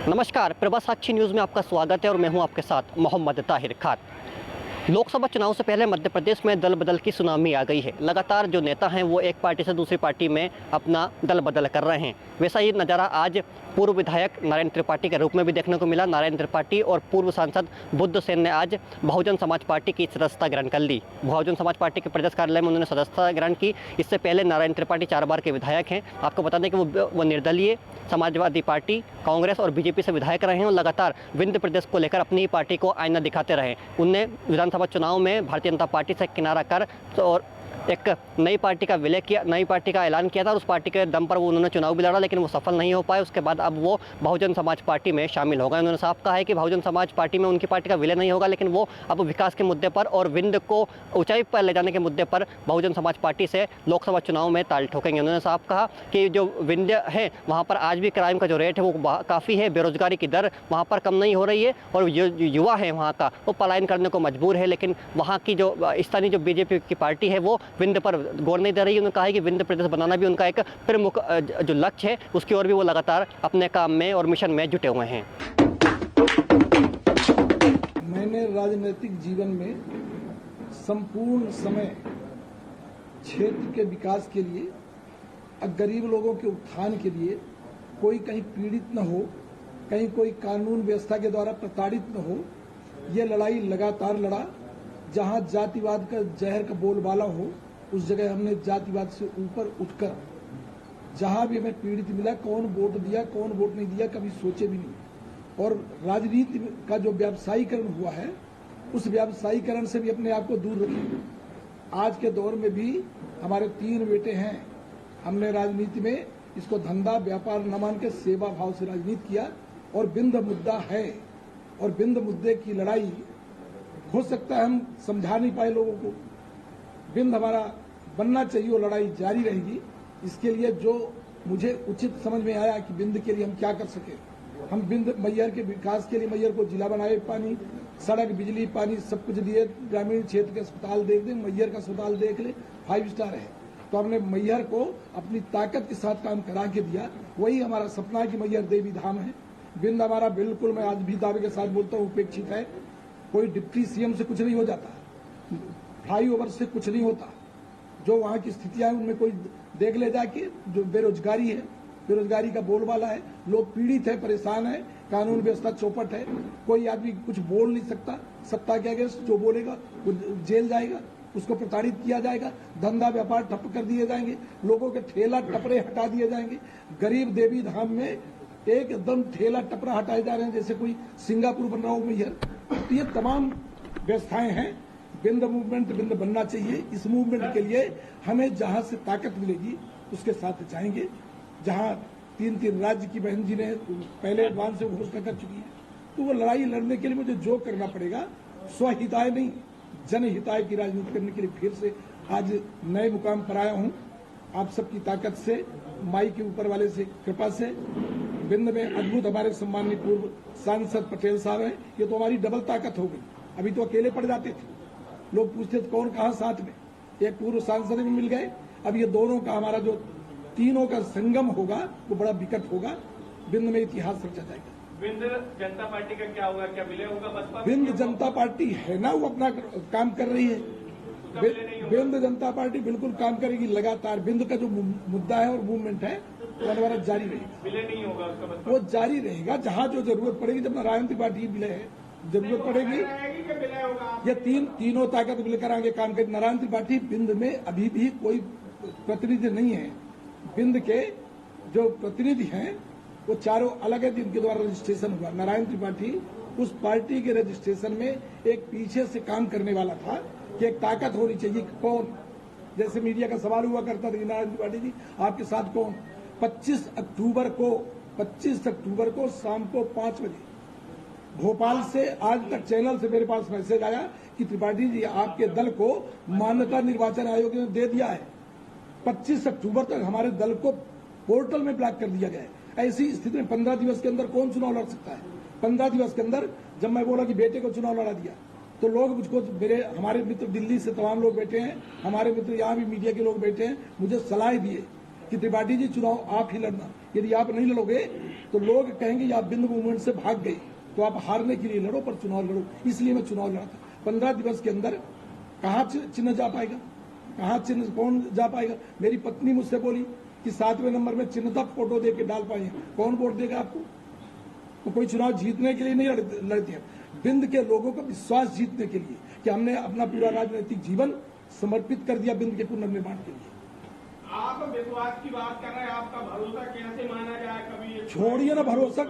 नमस्कार, प्रभा साक्षी न्यूज़ में आपका स्वागत है और मैं हूं आपके साथ मोहम्मद ताहिर खान। लोकसभा चुनाव से पहले मध्य प्रदेश में दल बदल की सुनामी आ गई है। लगातार जो नेता हैं वो एक पार्टी से दूसरी पार्टी में अपना दल बदल कर रहे हैं। वैसा ही नज़ारा आज पूर्व विधायक नारायण त्रिपाठी के रूप में भी देखने को मिला। नारायण त्रिपाठी और पूर्व सांसद बुद्ध सेन ने आज बहुजन समाज पार्टी की सदस्यता ग्रहण कर ली। बहुजन समाज पार्टी के प्रदेश कार्यालय में उन्होंने सदस्यता ग्रहण की। इससे पहले नारायण त्रिपाठी 4 बार के विधायक हैं। आपको बता दें कि वो निर्दलीय समाजवादी पार्टी, कांग्रेस और बीजेपी से विधायक रहे हैं और लगातार विंध्य प्रदेश को लेकर अपनी ही पार्टी को आईना दिखाते रहे। उनने विधानसभा चुनाव में भारतीय जनता पार्टी से किनारा कर और एक नई पार्टी का विलय किया, नई पार्टी का ऐलान किया था और उस पार्टी के दम पर वो उन्होंने चुनाव भी लड़ा, लेकिन वो सफल नहीं हो पाए। उसके बाद अब वो बहुजन समाज पार्टी में शामिल हो गए। उन्होंने साफ कहा है कि बहुजन समाज पार्टी में उनकी पार्टी का विलय नहीं होगा, लेकिन वो अब विकास के मुद्दे पर और विंध्य को ऊंचाई पर ले जाने के मुद्दे पर बहुजन समाज पार्टी से लोकसभा चुनाव में ताल ठोकेंगे। उन्होंने साफ कहा कि जो विंध्य है वहाँ पर आज भी क्राइम का जो रेट है वो काफ़ी है, बेरोजगारी की दर वहाँ पर कम नहीं हो रही है और जो युवा है वहाँ का वो पलायन करने को मजबूर है। लेकिन वहाँ की जो स्थानीय जो बीजेपी की पार्टी है वो विंध्य पर गौर नहीं दे रही है। उन्होंने कहा है कि विंध्य प्रदेश बनाना भी उनका एक प्रमुख जो लक्ष्य है, उसकी ओर भी वो लगातार अपने काम में और मिशन में जुटे हुए हैं। मैंने राजनीतिक जीवन में संपूर्ण समय क्षेत्र के विकास के लिए, गरीब लोगों के उत्थान के लिए, कोई कहीं पीड़ित न हो, कहीं कोई कानून व्यवस्था के द्वारा प्रताड़ित न हो, ये लड़ाई लगातार लड़ा। जहां जातिवाद का जहर का बोलबाला हो उस जगह हमने जातिवाद से ऊपर उठकर जहां भी हमें पीड़ित मिला, कौन वोट दिया कौन वोट नहीं दिया कभी सोचे भी नहीं। और राजनीति का जो व्यावसायीकरण हुआ है उस व्यावसायीकरण से भी अपने आप को दूर रखें। आज के दौर में भी हमारे 3 बेटे हैं। हमने राजनीति में इसको धंधा व्यापार न मान के सेवा भाव से राजनीति किया और विंध्य मुद्दा है और विंध्य मुद्दे की लड़ाई हो सकता है हम समझा नहीं पाए लोगों को। विंध्य हमारा बनना चाहिए और लड़ाई जारी रहेगी। इसके लिए जो मुझे उचित समझ में आया कि विंध्य के लिए हम क्या कर सके, हम विंध्य मैहर के विकास के लिए मैहर को जिला बनाए, पानी सड़क बिजली पानी सब कुछ दिए, ग्रामीण क्षेत्र के अस्पताल देख दें, मैहर का अस्पताल देख ले 5 स्टार है। तो हमने मैहर को अपनी ताकत के साथ काम करा के दिया। वही हमारा सपना है कि मैहर देवी धाम है। विंध्य हमारा बिल्कुल, मैं आज भी दावे के साथ बोलता हूँ, उपेक्षित है। कोई डिप्टी सीएम से कुछ नहीं हो जाता, फ्लाईओवर से कुछ नहीं होता। जो वहां की स्थितियां हैं उनमें कोई देख ले जाके, जो बेरोजगारी है, बेरोजगारी का बोलबाला है, लोग पीड़ित है, परेशान है, कानून व्यवस्था चौपट है, कोई आदमी कुछ बोल नहीं सकता। सत्ता के आगे जो बोलेगा वो जेल जाएगा, उसको प्रताड़ित किया जाएगा, धंधा व्यापार ठप कर दिए जाएंगे, लोगों के ठेला टपरे हटा दिए जाएंगे। गरीब देवी धाम में एकदम ठेला टपरा हटाए जा रहे हैं जैसे कोई सिंगापुर बन रहा हो मैहर। तो ये तमाम व्यवस्थाएं हैं। विंध्य मूवमेंट विंध्य बनना चाहिए। इस मूवमेंट के लिए हमें जहां से ताकत मिलेगी उसके साथ जाएंगे। जहां 3 राज्य की बहन जी ने पहले एडवांस से घोषणा कर चुकी है, तो वो लड़ाई लड़ने के लिए मुझे जो करना पड़ेगा, स्वहिताय नहीं जनहिताय की राजनीति करने के लिए फिर से आज नए मुकाम पर आया हूं। आप सबकी ताकत से, माई के ऊपर वाले से कृपा से विंध्य में अद्भुत हमारे सम्माननीय पूर्व सांसद पटेल साहब हैं। ये तो हमारी डबल ताकत हो गई। अभी तो अकेले पड़ जाते थे, लोग पूछते थे कौन कहा साथ में, एक पूर्व सांसद भी मिल गए। अब ये दोनों का, हमारा जो तीनों का संगम होगा वो बड़ा विकट होगा। विंध्य में इतिहास रचा जाएगा। विंध्य जनता पार्टी का क्या होगा, क्या विलय होगा बसपा? विंध्य जनता पार्टी है ना, वो अपना काम कर रही है। विंध्य जनता पार्टी बिल्कुल काम करेगी लगातार। विंध्य का जो मुद्दा है और मूवमेंट है वो अनवरत जारी रहेगा। विलय नहीं होगा उसका बसपा? वो जारी रहेगा जहां जो जरूरत पड़ेगी। जब नारायण त्रिपाठी विलय है, जरूरत पड़ेगी, ये तीनों ताकत मिलकर आगे काम करेगी। नारायण त्रिपाठी विंध्य में अभी भी कोई प्रतिनिधि नहीं है। विंध्य के जो प्रतिनिधि हैं वो चारों अलग है जिनके द्वारा रजिस्ट्रेशन हुआ। नारायण त्रिपाठी उस पार्टी के रजिस्ट्रेशन में एक पीछे से काम करने वाला था कि एक ताकत होनी चाहिए। कौन, जैसे मीडिया का सवाल हुआ करता था, नारायण त्रिपाठी जी आपके साथ कौन? 25 अक्टूबर को शाम को 5 बजे भोपाल से आज तक चैनल से मेरे पास मैसेज आया कि त्रिपाठी जी आपके दल को मान्यता निर्वाचन आयोग ने दे दिया है। 25 अक्टूबर तक हमारे दल को पोर्टल में ब्लॉक कर दिया गया है। ऐसी स्थिति में 15 दिवस के अंदर कौन चुनाव लड़ सकता है? 15 दिवस के अंदर जब मैं बोला कि बेटे को चुनाव लड़ा दिया तो लोग मुझको, हमारे मित्र दिल्ली से तमाम लोग बैठे हैं, हमारे मित्र यहाँ भी मीडिया के लोग बैठे हैं, मुझे सलाह दिए कि त्रिपाठी जी चुनाव आप ही लड़ना, यदि आप नहीं लड़ोगे तो लोग कहेंगे आप बिंद मूवमेंट से भाग गए, तो आप हारने के लिए लड़ो पर चुनाव लड़ो। इसलिए मैं चुनाव लड़ा था। 15 दिवस के अंदर कहाँ चिन्ह जा पाएगा, कहाँ चिन्ह कौन जा पाएगा। मेरी पत्नी मुझसे बोली कि 7वें नंबर में चिन्ह तक फोटो दे के डाल पाए, कौन वोट देगा आपको। तो कोई चुनाव जीतने के लिए नहीं लड़ते हैं, बिंद के लोगों का विश्वास जीतने के लिए कि हमने अपना पूरा राजनीतिक जीवन समर्पित कर दिया बिंद के पुनर्निर्माण के लिए। आप विश्वास की बात कर रहे हैं, आपका भरोसा कैसे माना जाए कभी? छोड़िए ना भरोसा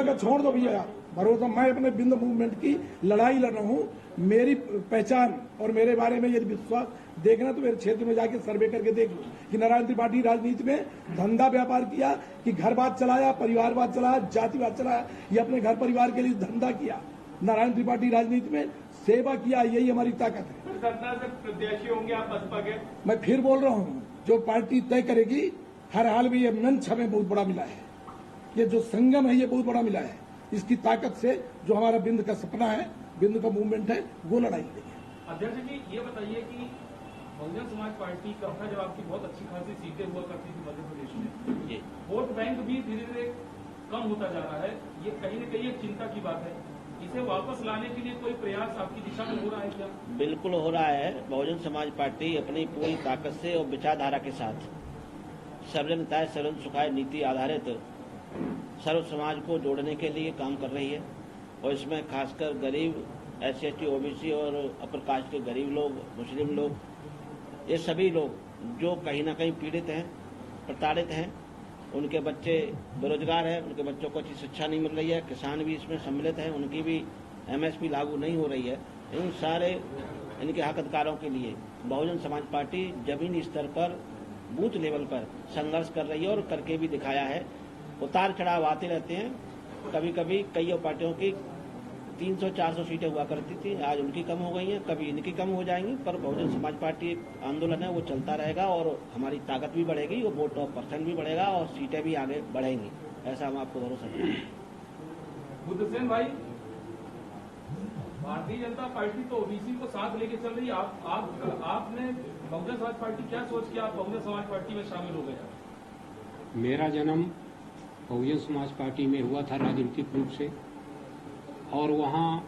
का छोड़ दो भैया आप। भरोसा, मैं अपने बिंद मूवमेंट की लड़ाई लड़ रहा हूँ। मेरी पहचान और मेरे बारे में यदि विश्वास देखना तो मेरे क्षेत्र में जाके सर्वे करके देख लो कि नारायण त्रिपाठी राजनीति में धंधा व्यापार किया कि घरवाद चलाया, परिवारवाद चलाया, जातिवाद चलाया, ये अपने घर परिवार के लिए धंधा किया। नारायण त्रिपाठी राजनीति में सेवा किया, यही हमारी ताकत है। सतना से प्रत्याशी होंगे आप बसपा के? मैं फिर बोल रहा हूँ, जो पार्टी तय करेगी, हर हाल में ये मंच हमें बहुत बड़ा मिला है, ये जो संगम है ये बहुत बड़ा मिला है। इसकी ताकत से जो हमारा बिंद का सपना है, बिंद का मूवमेंट है, वो लड़ाई लड़ेगी। अध्यक्ष जी, ये बताइए कि बहुजन समाज पार्टी कब था जब आपकी बहुत अच्छी खासी सीटें हुआ करती थी मध्य प्रदेश में, वोट बैंक भी धीरे धीरे कम होता जा रहा है, ये कहीं न कहीं एक चिंता की बात है। इसे वापस लाने के लिए कोई प्रयास आपकी दिशा में हो रहा है क्या? बिल्कुल हो रहा है। बहुजन समाज पार्टी अपनी पूरी ताकत से और विचारधारा के साथ सर्वजन हिताय सर्वजन सुखाय नीति आधारित सर्व समाज को जोड़ने के लिए काम कर रही है, और इसमें खासकर गरीब, SC/ST, OBC और अपर कास्ट के गरीब लोग, मुस्लिम लोग, ये सभी लोग जो कहीं ना कहीं पीड़ित हैं, प्रताड़ित हैं, उनके बच्चे बेरोजगार हैं, उनके बच्चों को अच्छी शिक्षा नहीं मिल रही है, किसान भी इसमें सम्मिलित हैं, उनकी भी MSP लागू नहीं हो रही है। इन सारे इनके हक अधिकारों के लिए बहुजन समाज पार्टी जमीनी स्तर पर, बूथ लेवल पर संघर्ष कर रही है और करके भी दिखाया है। उतार चढ़ाव आते रहते हैं, कभी कभी कई पार्टियों की 300-400 सीटें हुआ करती थी, आज उनकी कम हो गई हैं, कभी इनकी कम हो जाएंगी, पर बहुजन समाज पार्टी आंदोलन है वो चलता रहेगा और हमारी ताकत भी बढ़ेगी, वो वोट ऑफ परसेंट भी बढ़ेगा और सीटें भी आगे बढ़ेंगी, ऐसा हम आपको भरोसा देते हैं। बुद्धसेन भाई, भारतीय जनता पार्टी तो OBC को साथ लेके चल रही है, आपने बहुजन समाज पार्टी क्या सोच के आप बहुजन समाज पार्टी में शामिल हो गए? मेरा जन्म बहुजन समाज पार्टी में हुआ था राजनीतिक रूप से, और वहाँ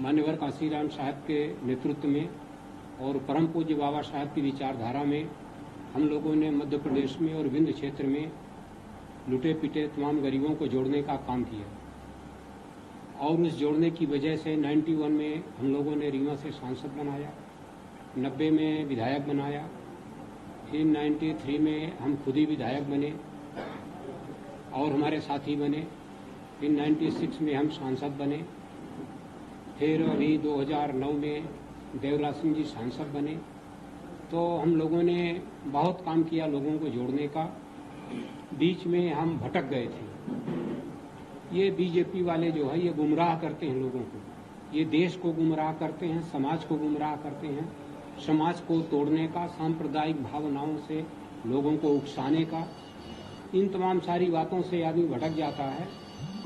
मान्यवर काशीराम साहब के नेतृत्व में और परम पूज्य बाबा साहब की विचारधारा में हम लोगों ने मध्य प्रदेश में और विंध्य क्षेत्र में लुटे पिटे तमाम गरीबों को जोड़ने का काम किया, और उस जोड़ने की वजह से 91 में हम लोगों ने रीवा से सांसद बनाया, 90 में विधायक बनाया, फिर 93 में हम खुद ही विधायक बने और हमारे साथी बने, फिर 96 में हम सांसद बने, फिर अभी 2009 में देवराज सिंह जी सांसद बने। तो हम लोगों ने बहुत काम किया लोगों को जोड़ने का। बीच में हम भटक गए थे। ये बीजेपी वाले जो है ये गुमराह करते हैं लोगों को, ये देश को गुमराह करते हैं, समाज को गुमराह करते हैं, समाज को तोड़ने का, सांप्रदायिक भावनाओं से लोगों को उकसाने का, इन तमाम सारी बातों से आदमी भटक जाता है।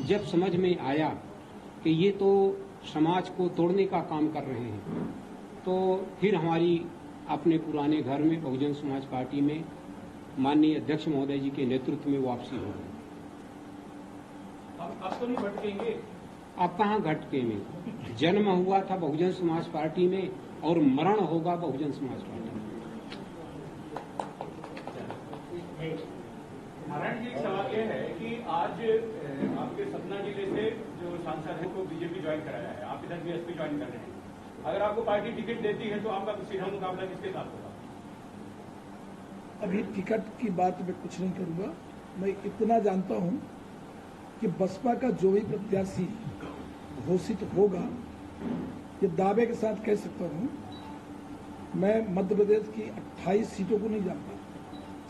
जब समझ में आया कि ये तो समाज को तोड़ने का काम कर रहे हैं, तो फिर हमारी अपने पुराने घर में बहुजन समाज पार्टी में माननीय अध्यक्ष महोदय जी के नेतृत्व में वापसी हो गई। अब तो नहीं भटकेंगे? अब कहाँ भटकेंगे? जन्म हुआ था बहुजन समाज पार्टी में और मरण होगा बहुजन समाज पार्टी में। नारायण जी, एक सवाल ये है कि आज आपके सतना जिले से जो सांसद है वो बीजेपी ज्वाइन कराया है, आप इधर BSP ज्वाइन कर रहे हैं। अगर आपको पार्टी टिकट देती है तो आपका सीधा मुकाबला किसके साथ होगा? अभी टिकट की बात मैं कुछ नहीं करूंगा। मैं इतना जानता हूं कि बसपा का जो भी प्रत्याशी घोषित होगा, ये दावे के साथ कह सकता हूं, मैं मध्य प्रदेश की 28 सीटों को नहीं जानता,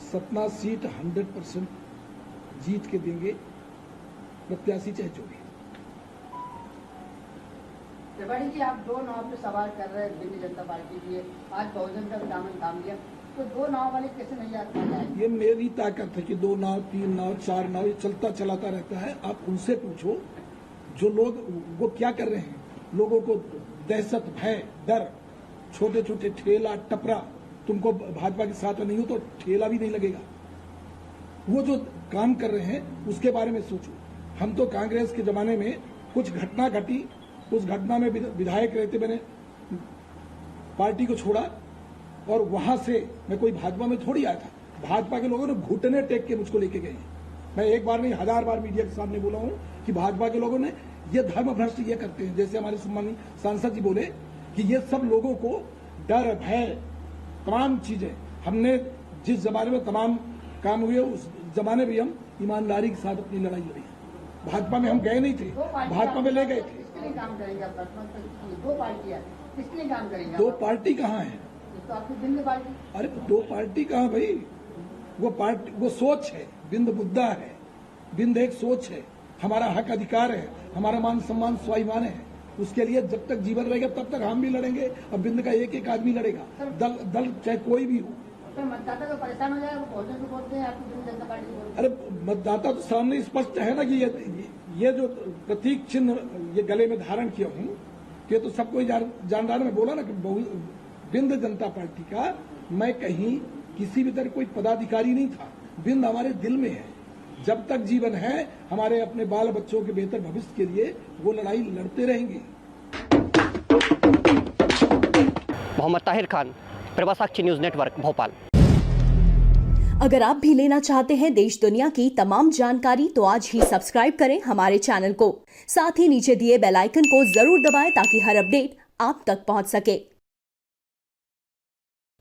सतना सीट 100% जीत के देंगे प्रत्याशी चाहे जो भी। त्रिपाठी जी, आप 2 नाव पे सवार कर रहे हैं भारतीय जनता पार्टी की, आज बहुजन का दामन थाम लिया, तो 2 नाव वाले कैसे नहीं आते हैं? ये मेरी ताकत है कि 2 नाव, 3 नाव, 4 नाव, ये चलता चलाता रहता है। आप उनसे पूछो जो लोग वो क्या कर रहे हैं। लोगों को दहशत, भय, डर, छोटे छोटे ठेला टपरा, तुमको भाजपा के साथ नहीं हो तो ठेला भी नहीं लगेगा। वो जो काम कर रहे हैं उसके बारे में सोचो। हम तो कांग्रेस के जमाने में कुछ घटना घटी, उस घटना में विधायक रहते मैंने पार्टी को छोड़ा और वहां से मैं कोई भाजपा में थोड़ी आया था। भाजपा के लोगों ने घुटने टेक के मुझको लेके गए हैं। मैं एक बार नहीं 1000 बार मीडिया के सामने बोला हूं कि भाजपा के लोगों ने ये धर्म भ्रष्ट ये करते हैं। जैसे हमारे सम्मानित सांसद जी बोले कि ये सब लोगों को डर भय तमाम चीजें, हमने जिस जमाने में तमाम काम हुए उस जमाने में हम ईमानदारी के साथ अपनी लड़ाई लड़ी। भाजपा में हम गए नहीं थे, भाजपा में ले गए थे। किसके लिए काम करेंगे आप? दो पार्टियां, किसके लिए काम करेंगे? दो पार्टी कहाँ है? तो आपकी बिंद पार्टी। अरे दो पार्टी कहाँ भाई? वो पार्टी वो सोच है, बिंद मुद्दा है, बिंद एक सोच है, हमारा हक अधिकार है, हमारा मान सम्मान स्वाभिमान है। उसके लिए जब तक जीवन रहेगा तब तक हम भी लड़ेंगे और बिंद का एक एक आदमी लड़ेगा। दल चाहे कोई भी हो। तो मतदाता तो परेशान हो जाएगा, वो बहुजन को वोट दें, आपकी बिंद जनता पार्टी को। अरे मतदाता तो सामने स्पष्ट है ना कि ये जो प्रतीक चिन्ह ये गले में धारण किया हूं, ये तो सबको जान रहा है। मैं बोला ना कि बिंद जनता पार्टी का मैं कहीं किसी भी तरह कोई पदाधिकारी नहीं था। बिंद हमारे दिल में है। जब तक जीवन है हमारे अपने बाल बच्चों के बेहतर भविष्य के लिए वो लड़ाई लड़ते रहेंगे। Mohammad Tahir Khan, Pravasakshi news network, Bhopal. अगर आप भी लेना चाहते हैं देश दुनिया की तमाम जानकारी तो आज ही सब्सक्राइब करें हमारे चैनल को। साथ ही नीचे दिए बेल आइकन को जरूर दबाएं ताकि हर अपडेट आप तक पहुंच सके।